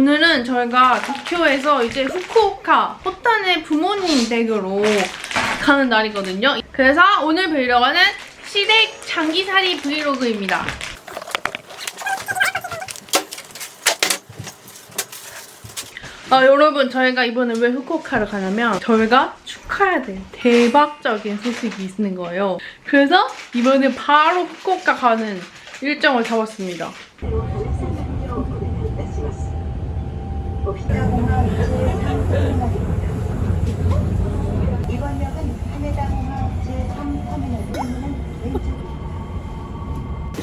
오늘은 저희가 도쿄에서 이제 후쿠오카 호타네 부모님 댁으로 가는 날이거든요. 그래서 오늘 배우려고 하는 시댁 장기살이 브이로그입니다. 여러분, 저희가 이번에 왜 후쿠오카를 가냐면 저희가 축하해야 될 대박적인 소식이 있는 거예요. 그래서 이번에 바로 후쿠오카 가는 일정을 잡았습니다.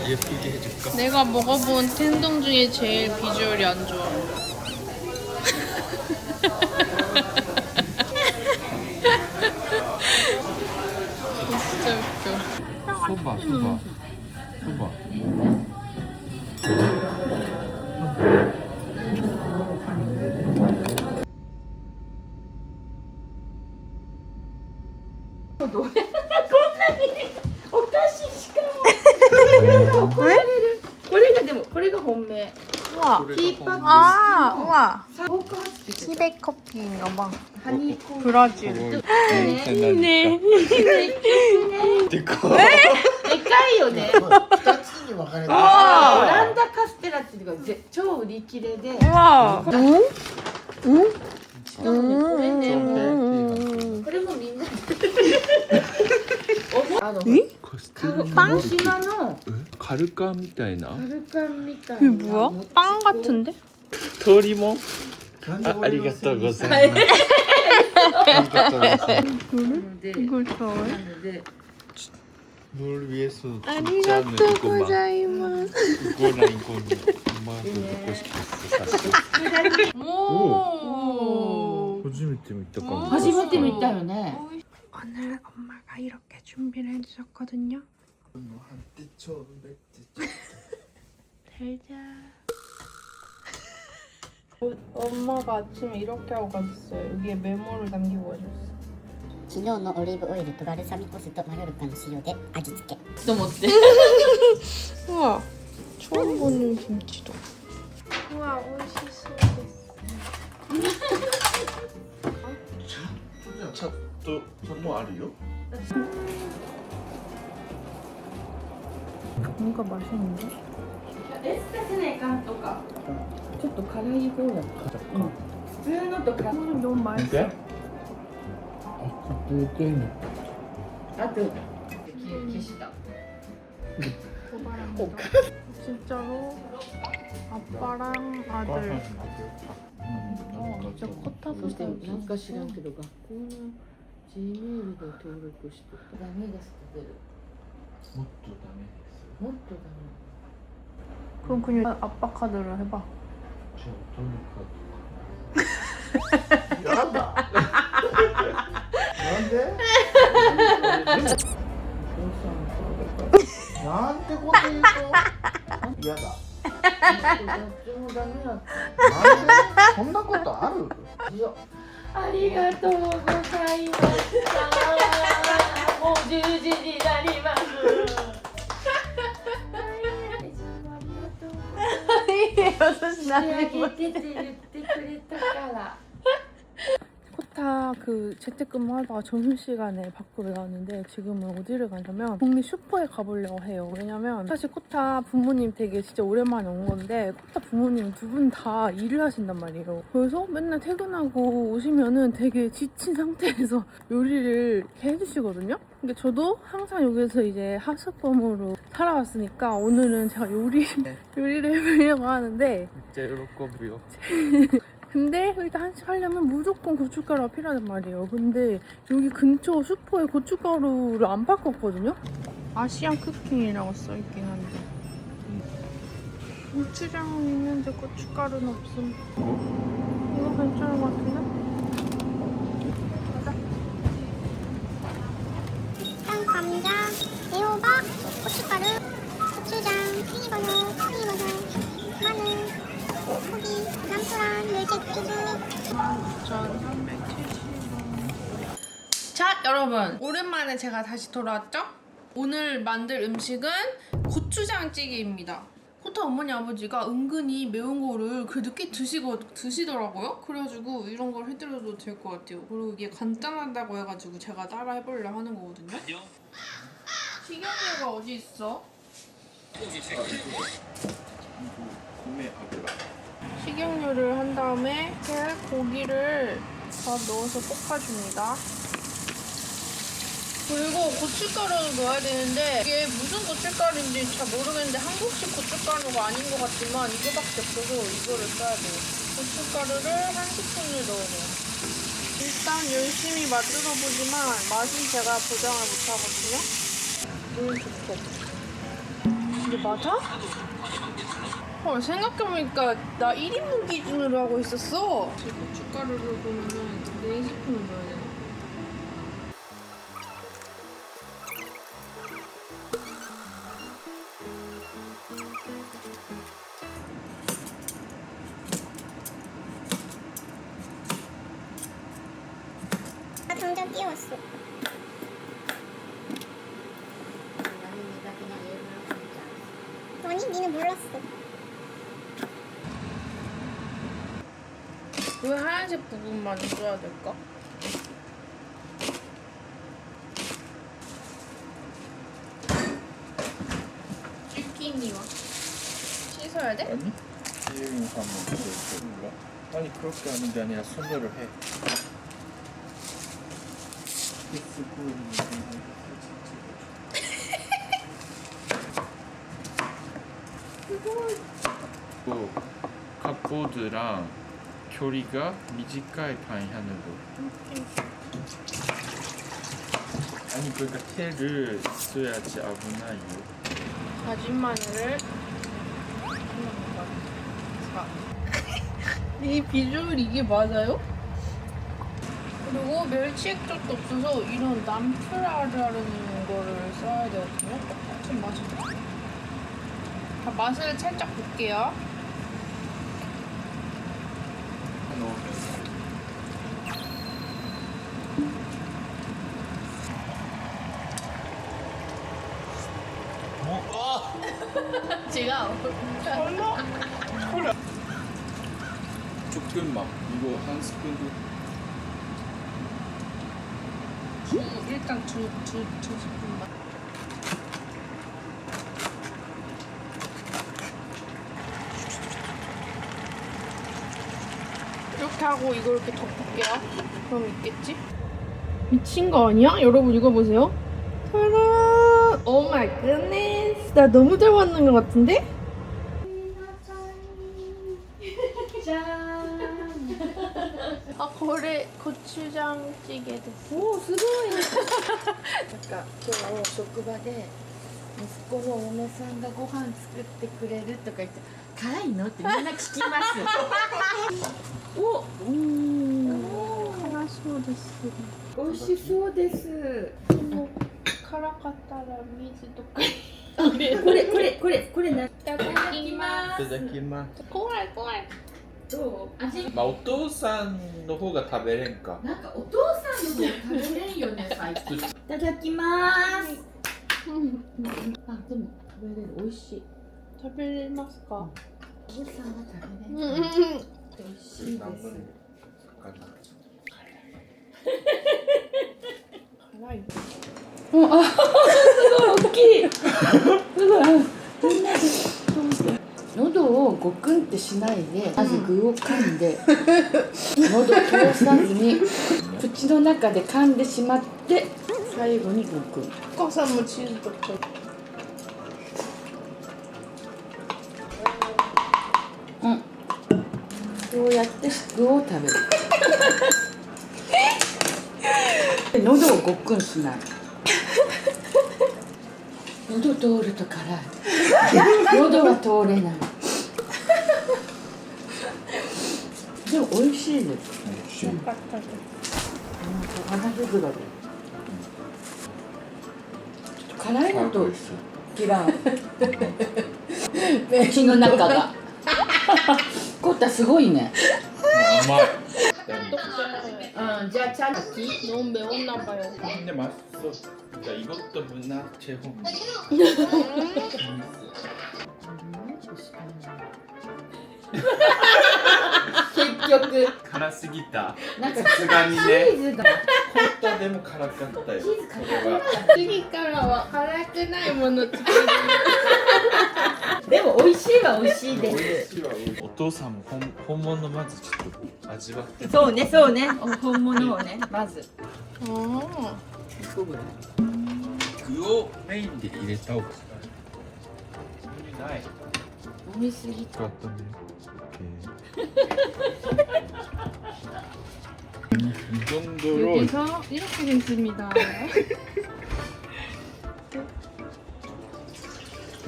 예쁘게 해줄까? 내가 먹어본 텐동 중에 제일 비주얼이 안 좋아. 진짜 웃겨. 소바. 우와. 우와. 티백 커피인가 봐. 브라질. 네. でかいよね。2つに分かれてる。オランダカステラっていうのが超売り切れで。 우와. しかもねこれねこれもみんな。鹿児島の カルカンみたいなカルカンみたい 이게 な。 뭐야? 빵 같은데? 通りもありがとうございますありがとうございます 이걸 좋아해? なので 뭘 위해서 아리가또 고자이마스. 이거랑 엄마한테 먹고 싶었어 사실 오. 初めて見たかも初めて見たよね。 오늘 엄마가 이렇게 준비를 해주셨거든요. 잘자. 엄마가 아침에 이렇게 하고 갔어요. 여기에 메모를 남기고 가셨어. 昨日のオリーブオイルとバルサミコ酢とマヨルカの塩で味付け。と思って。 우와. 처음 보는 김치도. 우와, 맛있어. ちょっとそれもあるよ 뭔가 맛있는데? ちょっと辛い方だった。普通のと辛い。 너무 맛있어. 네? 아 그때 あと消した。 진짜로 아빠랑 아들. 진짜 컷하고 そしてなんか知らんけど学校の G メールで登録してダメですって出る。もっとダメです もっとダ 그럼 그냥 아빠 카드로 해봐. じゃあとにかくメ。やだ。なんでなんてこと言うと嫌だ。どっちもダメだっなんでそんなことあるた。いやありがとうございました。もう10時になります。仕上げてって言ってくれたから。 코타 그 재택근무하다가 점심시간에 밖으로 나왔는데 지금은 어디를 가냐면 동네 슈퍼에 가보려고 해요. 왜냐면 사실 코타 부모님 댁에 진짜 오랜만에 온 건데 코타 부모님 두 분 다 일을 하신단 말이에요. 그래서 맨날 퇴근하고 오시면은 되게 지친 상태에서 요리를 이렇게 해주시거든요. 근데 저도 항상 여기서 이제 하숙범으로 살아왔으니까 오늘은 제가 요리를 해보려고 하는데 진짜 喜ぶよ 근데 일단 한식 하려면 무조건 고춧가루가 필요하단 말이에요. 근데 여기 근처 슈퍼에 고춧가루를 안 바꿨거든요? 아시안 쿠킹이라고 써있긴 한데 고추장은 있는데 고춧가루는 없음. 이거 괜찮은 것 같은데? 가자. 일단 감자, 애호박, 고춧가루, 고추장, 튀김버섯, 마늘, 고기, 남프랑, 멸치치즈. 12,370원. 자, 여러분. 오랜만에 제가 다시 돌아왔죠? 오늘 만들 음식은 고추장찌개입니다. 코타 어머니 아버지가 은근히 매운 거를 그래도 꽤 드시더라고요. 그래가지고 이런 걸 해드려도 될 것 같아요. 그리고 이게 간단하다고 해가지고 제가 따라 해보려고 하는 거거든요. 식용유가 어디 있어? 식용유를 한 다음에 고기를 다 넣어서 볶아줍니다. 그리고 고춧가루를 넣어야 되는데 이게 무슨 고춧가루인지 잘 모르겠는데 한국식 고춧가루가 아닌 것 같지만 이거밖에 없어서 이거를 써야 돼요. 고춧가루를 1스푼을 넣어요. 일단 열심히 만들어 보지만 맛은 제가 보장을 못하거든요. 물 좋고. 이게 맞아? 헐, 생각해보니까 나 1인분 기준으로 하고 있었어. 고춧가루를 보면은 4스푼을 넣어야 되나? 당장 끼웠어. 아니, 니는 몰랐어. 왜 하얀색 부분만 써야 될까? 쭈끼니와 씻어야 돼? 아니? 이용이 한번 보여줄까? 아니 그렇게 하는 게 아니라 손으로 해. 컵보드랑距離が 短い 방향으로. 아니 그러니까 테를 써야지 危ないよ. 다진 마늘을 이 비주얼 이게 맞아요? 그리고 멸치 액젓도 없어서 이런 남프라라는 거를 써야 되거든요. 좀 맛있다. 자, 맛을 살짝 볼게요. 제가 조금만. 이거 한 스푼도. 일단 두 스푼만. 이렇게 하고 이걸 이렇게 덮을게요. 그럼 있겠지? 미친 거 아니야? 여러분 이거 보세요. 짜란! 오 마이 굿네스. 나 너무 잘 만든 것 같은데? 짠. 아, 거래 고추장찌개 됐어. 오, すごい。なんか今日職場で息子のお嫁さんがご飯作ってくれるとか言って辛いのってみんな聞きます。お、辛そうです。美味しそうです。でも辛かったら水とか。これな。いただきま いただきます. 怖い怖い。どう味まあお父さんの方が食べれんか。なんかお父さんのも食べれんよね最近いただきますあ、でも食べれる美味しい食べれますか？お父さんは食べれうんる美味しいです辛い。大きい喉をゴクンってしないでまず具を噛んで喉通さずに口の中で噛んでしまって最後にゴクンお母さんもチーズとか。こうやって具を食べる喉をごっくんしない喉通ると辛い喉は通れないでも美味しいです美味しい。よかったです。鼻袋で辛いのと嫌う口の中がコッタすごいね甘い.じゃあちゃんと 너무 매웠나 봐요. 근데 맛있어. 그러니까 이것도 문화 제공. しかない結局辛すぎた。なんかさすがにね。チーズがコッタでも辛かったよ。チーズかこれは。次からは辛くないもの作る。でも美味しいは美味しいですお父さんも本物まずちょっと味わって。そうねそうね本物をねまずあ1個ぐらい具をメインで入れた方がない。飲みすぎ使ったね。이 정도로 여기서 이렇게 됐습니다.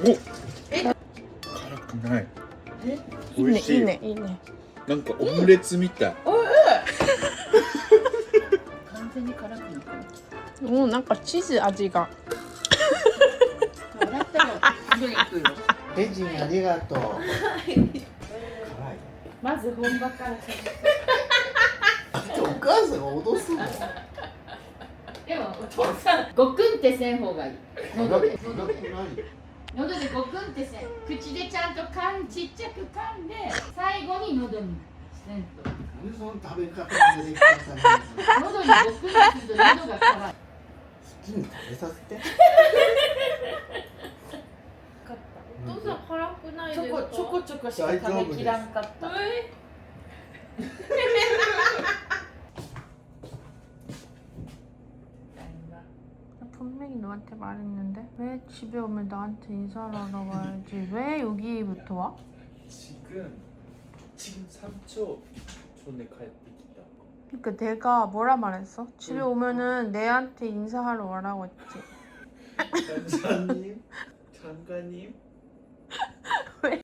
오! 辛くない。美味しい。 이네. なんかオムレツみたい。完全に辛くなった오, 뭔가 치즈 아지가. だったら次行くよレジンありがとう。辛い。まず本場からお母さんが脅すの。でもお父さんごくんってせん方がいい喉で辛くない。喉でごくんってせん口でちゃんとちっちゃく噛んで最後に喉にせんとなんでその食べ方ができたんですか。喉にごくんってすると喉が辛い好きに食べさせて。 어떠서辛くないちょこちょこちょこしか食べきらんかった。 분명히 너한테 말했는데 왜 집에 오면 나한테 인사를 하러 와야지 왜 여기부터 와? 지금 3초 전에帰ってきた. 그러니까 내가 뭐라 말했어? 집에 오면은 내한테 인사하러 와라고 했지. 장관님, 장관님. 왜?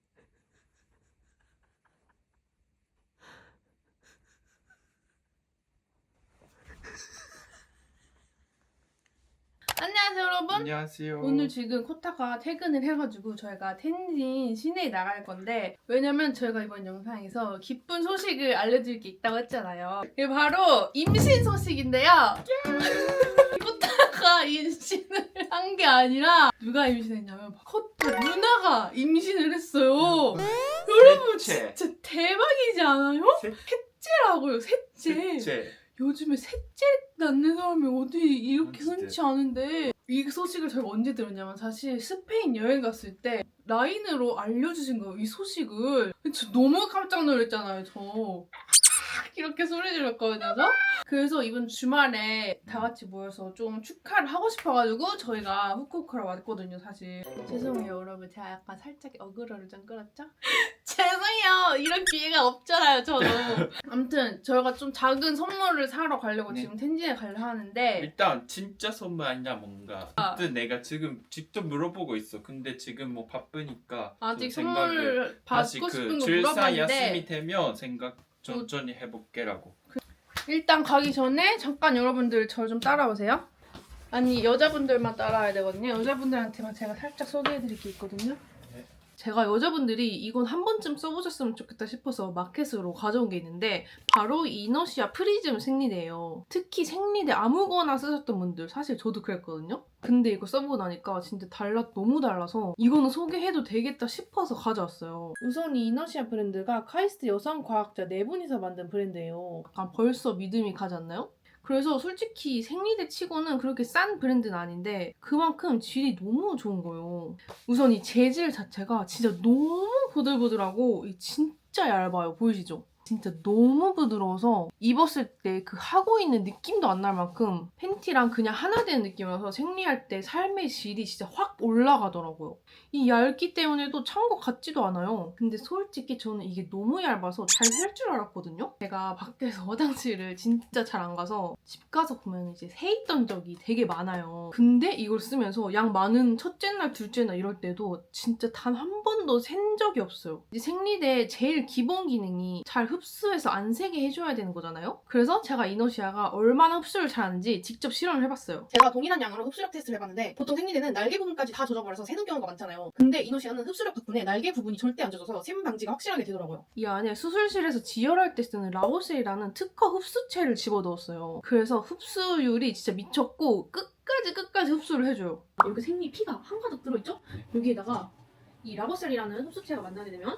안녕하세요 여러분. 안녕하세요. 오늘 지금 코타가 퇴근을 해가지고 저희가 텐진 시내에 나갈 건데 왜냐면 저희가 이번 영상에서 기쁜 소식을 알려드릴 게 있다고 했잖아요. 이게 바로 임신 소식인데요. 코타가 임신을 한 게 아니라 누가 임신했냐면 코타 누나가 임신을 했어요. 여러분 셋째. 진짜 대박이지 않아요? 셋째라고요, 셋째. 셋째. 요즘에 셋째 낳는 사람이 어디 이렇게 진짜. 흔치 않은데 이 소식을 저희가 언제 들었냐면 사실 스페인 여행 갔을 때 라인으로 알려주신 거예요, 이 소식을. 저 너무 깜짝 놀랐잖아요, 저. 이렇게 소리 질렀거든요, 저? 그래서 이번 주말에 다 같이 모여서 좀 축하를 하고 싶어가지고 저희가 후쿠오카로 왔거든요, 사실. 죄송해요, 여러분. 제가 약간 살짝 어그로를 좀 끌었죠? 죄송해요. 이런 기회가 없잖아요, 저도. 아무튼 저희가 좀 작은 선물을 사러 가려고 네. 지금 텐진에 가려 하는데 일단 진짜 선물 아니야 뭔가. 근데 내가 지금 직접 물어보고 있어. 근데 지금 뭐 바쁘니까 아직 좀 생각을 선물을 다시 받고 싶은 그 거 줄사 물어봤는데 야스미 되면 생각 천천히 해볼게라고. 일단 가기 전에 잠깐 여러분들 저 좀 따라오세요. 아니 여자분들만 따라와야 되거든요. 여자분들한테만 제가 살짝 소개해드릴 게 있거든요. 네. 제가 여자분들이 이건 한 번쯤 써보셨으면 좋겠다 싶어서 마켓으로 가져온 게 있는데 바로 이 이너시아 프리즘 생리대예요. 특히 생리대 아무거나 쓰셨던 분들 사실 저도 그랬거든요. 근데 이거 써보고 나니까 진짜 너무 달라서 이거는 소개해도 되겠다 싶어서 가져왔어요. 우선 이 이너시아 브랜드가 카이스트 여성 과학자 4분이서 만든 브랜드예요. 약간 벌써 믿음이 가지 않나요? 그래서 솔직히 생리대 치고는 그렇게 싼 브랜드는 아닌데 그만큼 질이 너무 좋은 거예요. 우선 이 재질 자체가 진짜 너무 보들보들하고 진짜 얇아요. 보이시죠? 진짜 너무 부드러워서 입었을 때 그 하고 있는 느낌도 안 날 만큼 팬티랑 그냥 하나 되는 느낌이라서 생리할 때 삶의 질이 진짜 확 올라가더라고요. 이 얇기 때문에도 찬 것 같지도 않아요. 근데 솔직히 저는 이게 너무 얇아서 잘 살 줄 알았거든요. 제가 밖에서 화장실을 진짜 잘 안 가서 집 가서 보면 이제 새 있던 적이 되게 많아요. 근데 이걸 쓰면서 양 많은 첫째 날, 둘째 날 이럴 때도 진짜 단 한 번도 샌 적이 없어요. 이제 생리대 제일 기본 기능이 잘 흡수해서 안 새게 해줘야 되는 거잖아요. 그래서 제가 이너시아가 얼마나 흡수를 잘하는지 직접 실험을 해봤어요. 제가 동일한 양으로 흡수력 테스트를 해봤는데 보통 생리대는 날개 부분까지 다 젖어버려서 새는 경우가 많잖아요. 근데 이너시아는 흡수력 덕분에 날개 부분이 절대 안 젖어서 샘 방지가 확실하게 되더라고요. 이 안에 수술실에서 지혈할 때 쓰는 라오셀이라는 특허 흡수체를 집어넣었어요. 그래서 흡수율이 진짜 미쳤고 끝까지 흡수를 해줘요. 여기 생리 피가 한 가득 들어있죠? 여기에다가 이 라보셀이라는 흡수체가 만나게 되면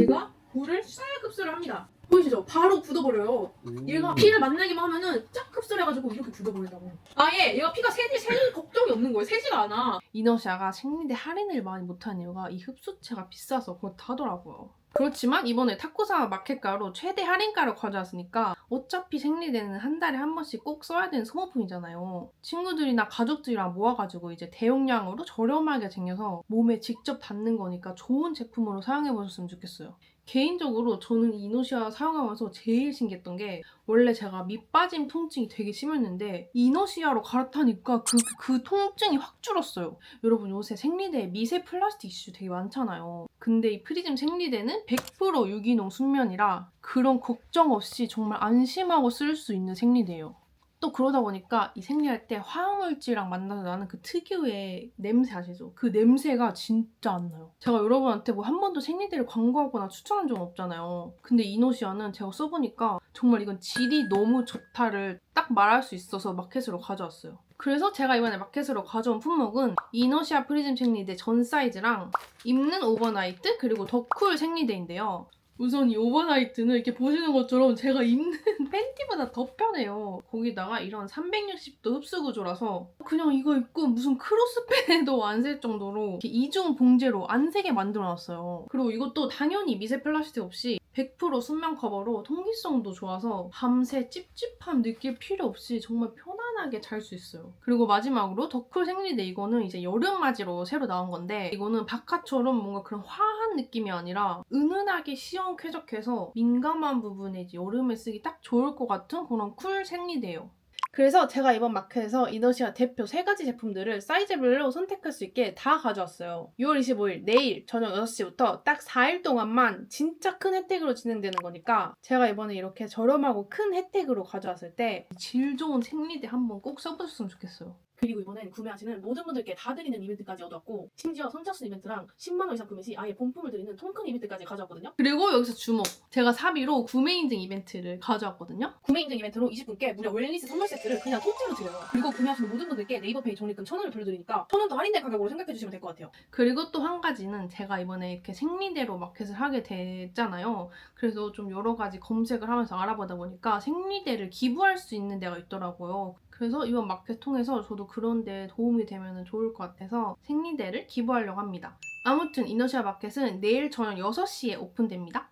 얘가 물을 싹 흡수를 합니다. 보이시죠? 바로 굳어버려요. 얘가 피를 만나기만 하면은 쫙 흡수를 해가지고 이렇게 굳어버린다고. 아예 얘가 피가 셀 걱정이 없는 거예요. 새지가 않아. 이너시아가 생리대 할인을 많이 못하는 이유가 이 흡수체가 비싸서 그렇다 하더라고요. 그렇지만 이번에 타코사 마켓가로 최대 할인가를 가져왔으니까 어차피 생리대는 한 달에 한 번씩 꼭 써야 되는 소모품이잖아요. 친구들이나 가족들이랑 모아가지고 이제 대용량으로 저렴하게 쟁여서 몸에 직접 닿는 거니까 좋은 제품으로 사용해보셨으면 좋겠어요. 개인적으로 저는 이너시아 사용하면서 제일 신기했던 게 원래 제가 밑빠짐 통증이 되게 심했는데 이너시아로 갈아타니까 그 통증이 확 줄었어요. 여러분 요새 생리대에 미세 플라스틱 이슈 되게 많잖아요. 근데 이 프리즘 생리대는 100% 유기농 순면이라 그런 걱정 없이 정말 안심하고 쓸 수 있는 생리대예요. 또 그러다 보니까 이 생리할 때 화학물질이랑 만나서 나는 그 특유의 냄새 아시죠? 그 냄새가 진짜 안 나요. 제가 여러분한테 뭐 한 번도 생리대를 광고하거나 추천한 적은 없잖아요. 근데 이너시아는 제가 써보니까 정말 이건 질이 너무 좋다를 딱 말할 수 있어서 마켓으로 가져왔어요. 그래서 제가 이번에 마켓으로 가져온 품목은 이너시아 프리즘 생리대 전 사이즈랑 입는 오버나이트 그리고 더쿨 생리대인데요. 우선 이 오버나이트는 이렇게 보시는 것처럼 제가 입는 팬티보다 더 편해요. 거기다가 이런 360도 흡수 구조라서 그냥 이거 입고 무슨 크로스팬에도 안 셀 정도로 이렇게 이중 봉제로 안 세게 만들어놨어요. 그리고 이것도 당연히 미세 플라스틱 없이 100% 순면 커버로 통기성도 좋아서 밤새 찝찝함 느낄 필요 없이 정말 편안하게 잘 수 있어요. 그리고 마지막으로 더쿨 생리대 이거는 이제 여름맞이로 새로 나온 건데 이거는 바카처럼 뭔가 그런 화한 느낌이 아니라 은은하게 시원쾌적해서 민감한 부분에 이제 여름에 쓰기 딱 좋을 것 같은 그런 쿨 생리대예요. 그래서 제가 이번 마켓에서 이너시아 대표 3가지 제품들을 사이즈별로 선택할 수 있게 다 가져왔어요. 6월 25일 내일 저녁 6시부터 딱 4일 동안만 진짜 큰 혜택으로 진행되는 거니까 제가 이번에 이렇게 저렴하고 큰 혜택으로 가져왔을 때 질 좋은 생리대 한번 꼭 써보셨으면 좋겠어요. 그리고 이번엔 구매하시는 모든 분들께 다 드리는 이벤트까지 얻어왔고 심지어 선착순 이벤트랑 10만원 이상 구매 시 아예 본품을 드리는 통큰 이벤트까지 가져왔거든요. 그리고 여기서 주목! 제가 사비로 구매 인증 이벤트를 가져왔거든요. 구매 인증 이벤트로 20분께 무려 웰니스 선물 세트를 그냥 통째로 드려요. 그리고 구매하시는 모든 분들께 네이버페이 적립금 1,000원을 불러드리니까 1,000원 더 할인된 가격으로 생각해주시면 될 것 같아요. 그리고 또 한 가지는 제가 이번에 이렇게 생리대로 마켓을 하게 됐잖아요. 그래서 좀 여러 가지 검색을 하면서 알아보다 보니까 생리대를 기부할 수 있는 데가 있더라고요. 그래서 이번 마켓 통해서 저도 그런 데 도움이 되면 좋을 것 같아서 생리대를 기부하려고 합니다. 아무튼 이너시아 마켓은 내일 저녁 6시에 오픈됩니다.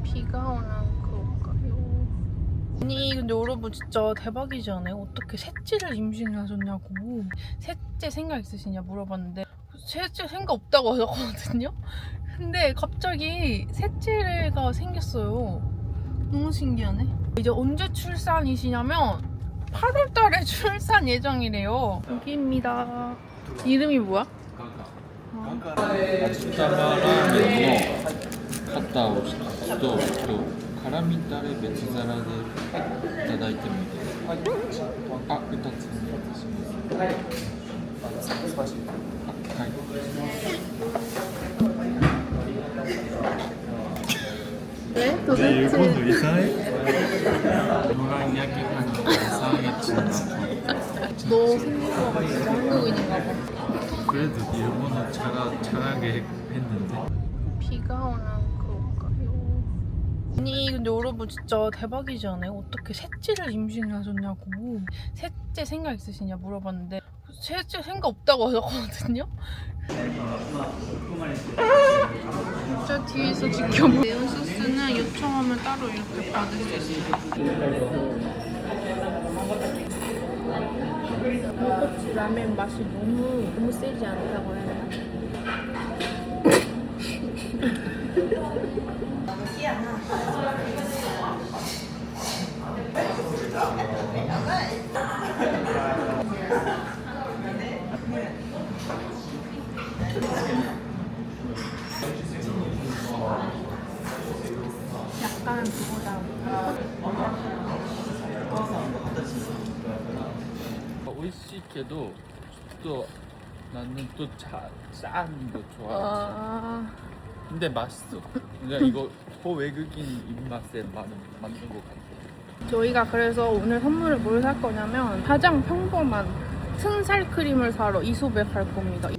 비가 오는 걸까요? 아니 근데 여러분 진짜 대박이지 않아요? 어떻게 셋째를 임신을 하셨냐고. 셋째 생각 있으시냐 물어봤는데 셋째 생각 없다고 하셨거든요? 근데 갑자기 셋째가 생겼어요. 너무 신기하네. 이제 언제 출산이시냐면 8월달에 출산 예정이래요. 여기입니다. 이름이 뭐야? 秋田ラーメンの肩を1つと辛味タレ別皿でいただいてもいいですか？あ、2つお願いします。はい。도대체 일본 이사해? 노란 야끼 한국 이사하겠지만 너 생긴 거가 진짜 한국인인가 봐. 그래도 일본어 잘하게 했는데. 비가 오는 걸까요? 아니 근데 여러분 진짜 대박이지 않아요? 어떻게 셋째를 임신을 하셨냐고. 셋째 생각 있으시냐 물어봤는데 셋째 생각 없다고 하셨거든요? 진짜 뒤에서 지켜보. 매운 소스는 요청하면 따로 이렇게 받을 수 있어요. 불꽃 라면 맛이 너무 세지 않다고 해야 되나? 약간 그거다. 맛있게도 또 나는 또 짠 거 좋아하지. 근데 맛있어. 그러니까 이거 외국인 입맛에 만든 것 같아. 저희가 그래서 오늘 선물을 뭘 살 거냐면 가장 평범한 튼살 크림을 사러 이소백 갈 겁니다.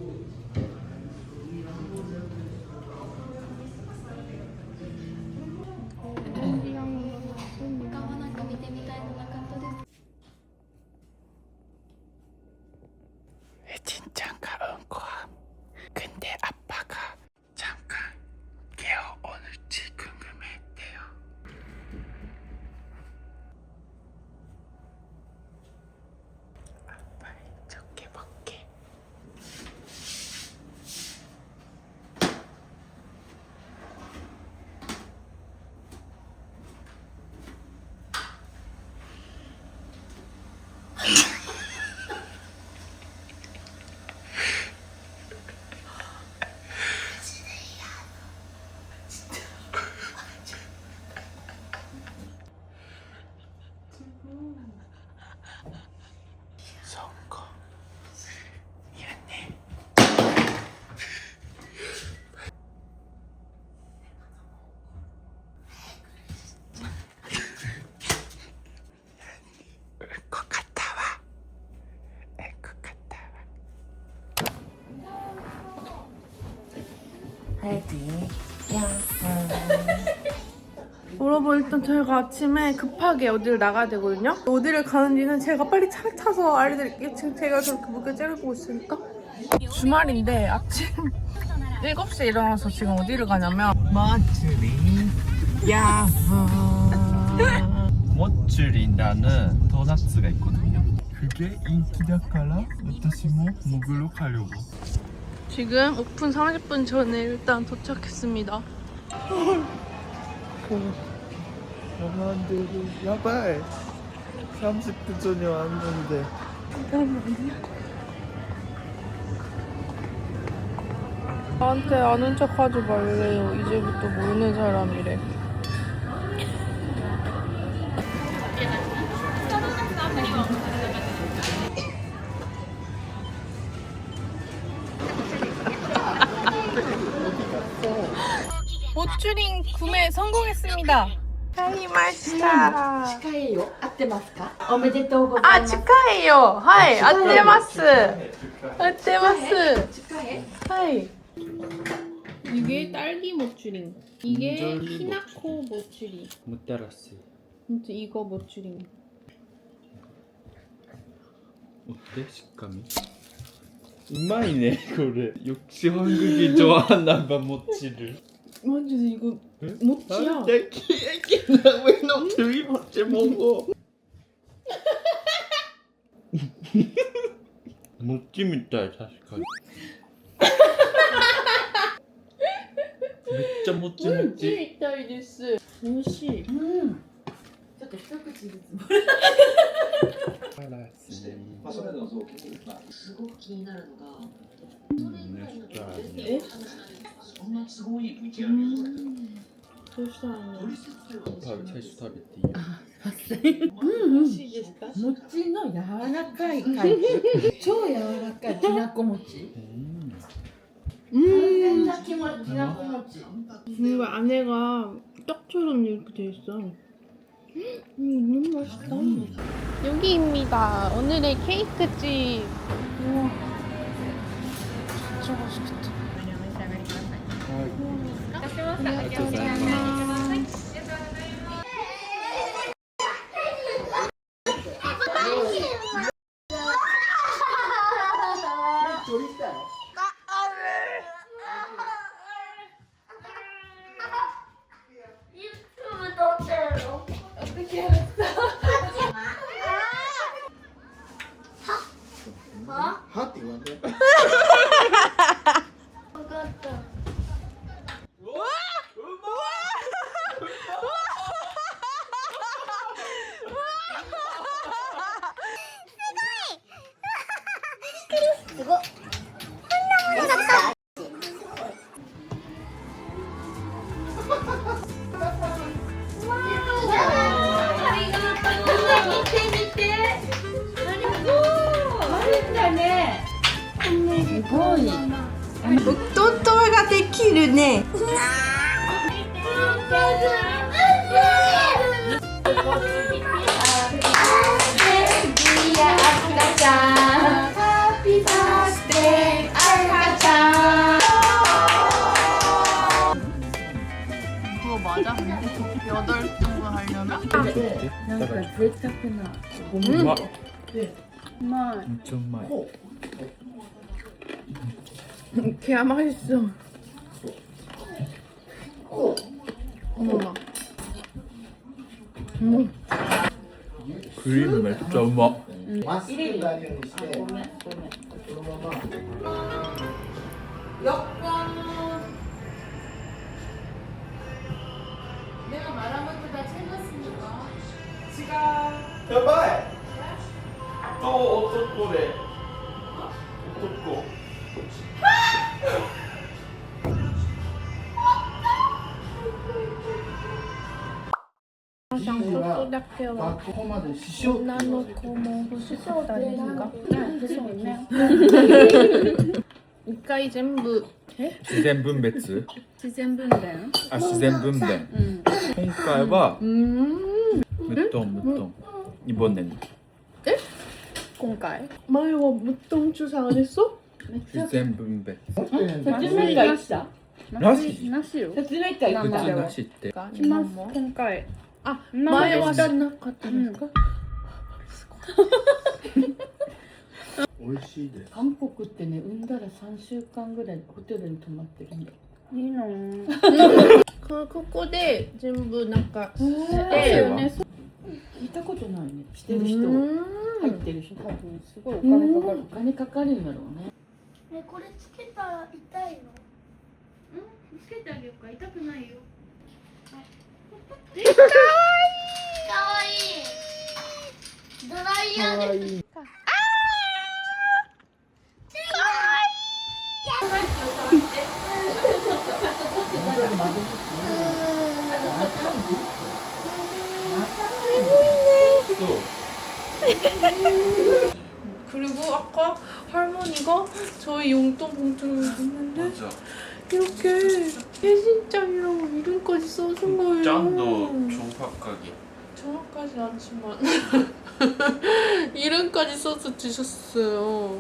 여러분 일단 저희가 아침에 급하게 어디를 나가야 되거든요. 어디를 가는지는 제가 빨리 차를 타서 알려드릴게요. 지금 제가 저렇게 무게 째고 있으니까. 주말인데 아침 7시에 일어나서 지금 어디를 가냐면 모츠린 야호 모츠린이라는 도넛가 있거든요. 그게 인기다から私も 먹으러 가려고. 지금 오픈 30분 전에 일단 도착했습니다. 사람들이 야바이 30분 전에 왔는데 나한테 아는 척 하지 말래요. 이제부터 모르는 사람이래. 모추링 구매 성공했습니다. 하이마시타. 近いよ。合ってますか？おめでとうござい 아 ます。 축하해요. 하이 아떼마스. 아떼마스. 近い？ 하이. 이게 딸기 모추링. 이게 인절미 히나코 모추링. 모따라스. 진짜 이거 모추링. 어때 식감이? うまいねこれ 역시 한국이 좋아하나 봐 모찌를. 완전 이거 모찌야. 왜 너 둘이 모찌 먹어? 모찌 みたい確かに めっちゃもちもち みたいです。美味しい。うん。ちょっと一口ずつ。すごく気になるのが。え？どうしたの？最初食べていいよ。うんうん。美味しいですか？餅の柔らかいタイプ。超柔らかいきなこ餅。完全なきなこ餅。 이거 안에가 떡처럼 이렇게 돼 있어. 너무 맛있다. 여기입니다. 오늘의 케이크집. 우와, 진짜 맛있겠다. 하って言わんで。ができるね。그거 맞아? 8 정도 하려면? なんか贅沢なごめん。うまっ。うまい。めっちゃうまい。 걔야 맛있어. 어머나. 크림 めっちゃうまっ。まっすぐなるようにして。ごめんごめん。そのまま。 내가 말한 것도 다 챙겼습니까?やばい。と男で。男。 想说说だけはここまで師匠って女の子も欲しかったですか？一回全部自然分別。自然分娩？あ、自然分娩。今回は無トン無トン。이번에는今回前は무통 주사 안 했어?自然分娩。 初めがした？なしなしよ。説明会行った口なしってします今回。あ、今まで前はしなかったんですか？美味しいです。韓国ってね、産んだら3週間ぐらいホテルに泊まってるんだよ。いいの。ここで全部なんか汗は聞いたことないね。してる人、入ってる人。多分すごいお金かかる。お金かかるんだろうね。ね、これつけたら痛いの？つけてあげようか。痛くないよ。かわいい。かわいい。ドライヤーで。그리고 아까 할머니가 저희 용돈 봉투를 줬는데 맞아. 이렇게 배신장이라고 이름까지 써준 거예요. 짠도 정확하게. 정확하진 않지만 이름까지 써서 주셨어요.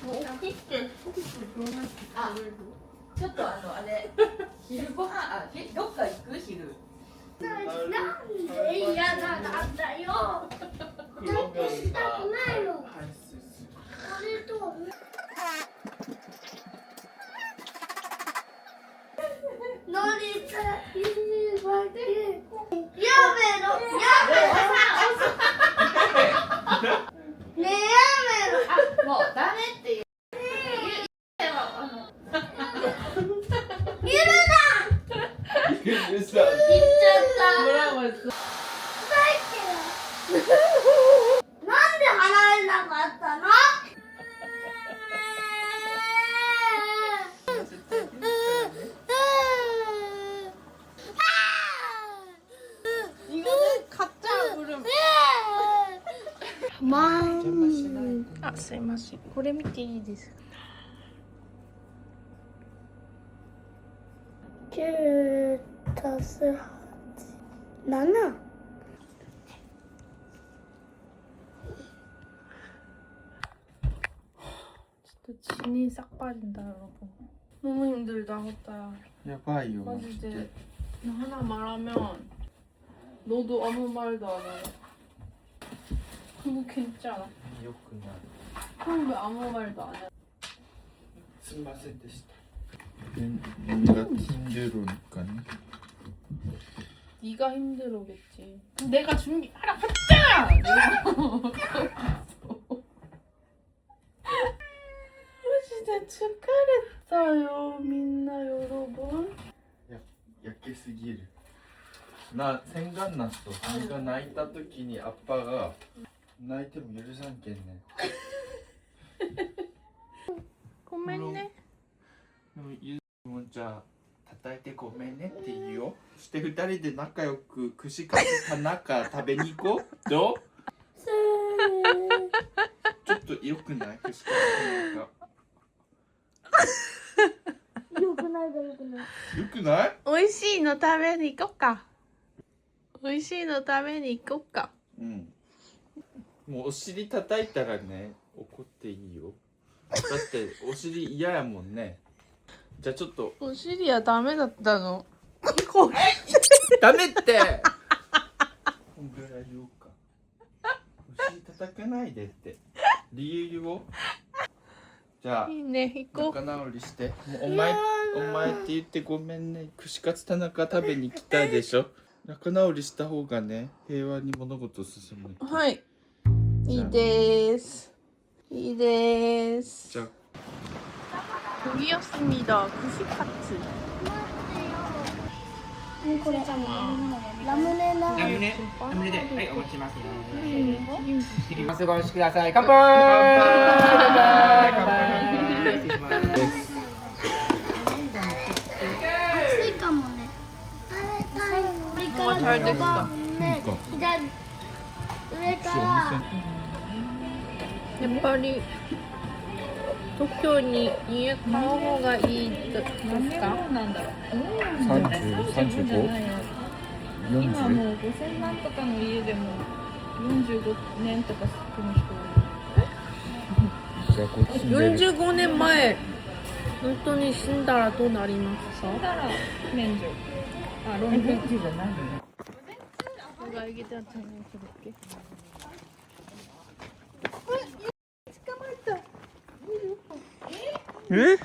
오피스 ちょっとあれ、昼ご飯、どっか行く昼。なんで嫌なんだよ。だってしたくないの。これと。乗りたいわけ。やめろ。ねえやめろ。もうダメっていう。言っちゃった。 뭐라고 했어? なんで払えなかったの？이거는 가짜 부름. 아, すいません。これ見ていいですか9足す8、7。 진짜 진이 싹 빠진다 여러분. 너무 힘들다 호따야. やばいよ 마지 이제 나 하나 말하면 너도 아무 말도 안 해. 그거 괜찮아. よくない 그럼 왜 아무 말도 안 해? すみませんでした뭔가 힘들으니까 네가 힘들어겠지. 내가 준비하라고 했잖아. 진짜 축하했어요, 민나 여러분. 焼けすぎる洗顔なすと俺が泣いた時にアッパが泣いても許さんけんね 고맙네. でもゆずもじゃあ叩いてごめんねって言うよそして二人で仲良く串カツ田中食べに行こうどうちょっと良くない串カツ田中よくないだよくない。良くない 오이시노 타베니行こうか. 오이시노 타베니 行こうか. うんもうお尻叩いたらね怒っていいよだってお尻嫌やもんねじゃあちょっと 오시리야 다메だったの. ダメってこんぐらい言おうかお尻叩かないでって理由言おうじゃあ 이네 行こう. 仲直りしてもうお前って言ってごめんね串カツ田中食べに来たでしょ仲直りした方がね平和に物事進む 하이. いいです. いいです. じゃあ 여기였습니다. 구시카츠. これラムネな。ラムネで、はい、お持ちしますね。お過ごしください。乾杯。乾杯。失礼します。暑いかもね。와, 잘 됐다. 左上から。 やっぱり東京に家買う方がいいですか？なんだろう。 30、35、今も40。う5000万とかの家でも45年とか住む人じゃあこっち住んでる。 45年前本当に死んだらどうなりますか？死んだら免除。あ、論文。 누가 애기들한테는 그렇게? 에?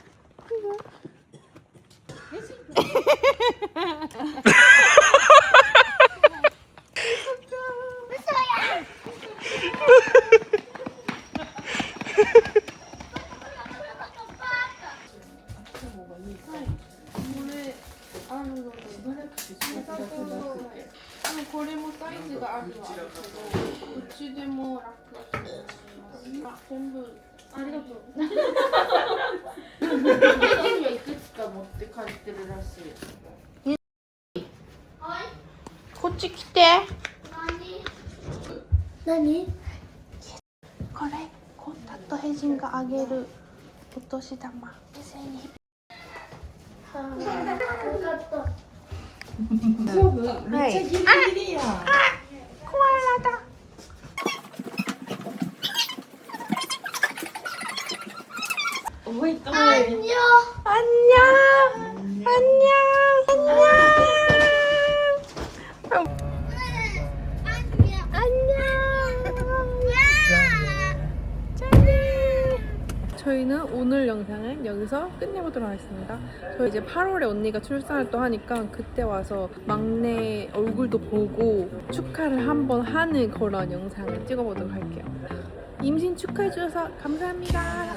아, これもサイズがあるわ。どっちでも楽だと思います。あ、全部ありがとう。家にはいくつか持って帰ってるらしい。こっち来て。何？これコンタクトヘジンがあげるお年玉。はい。저희는 오늘 영상은 여기서 끝내보도록 하겠습니다. 저희 이제 8월에 언니가 출산을 또 하니까 그때 와서 막내 얼굴도 보고 축하를 한번 하는 그런 영상을 찍어보도록 할게요. 임신 축하해주셔서 감사합니다.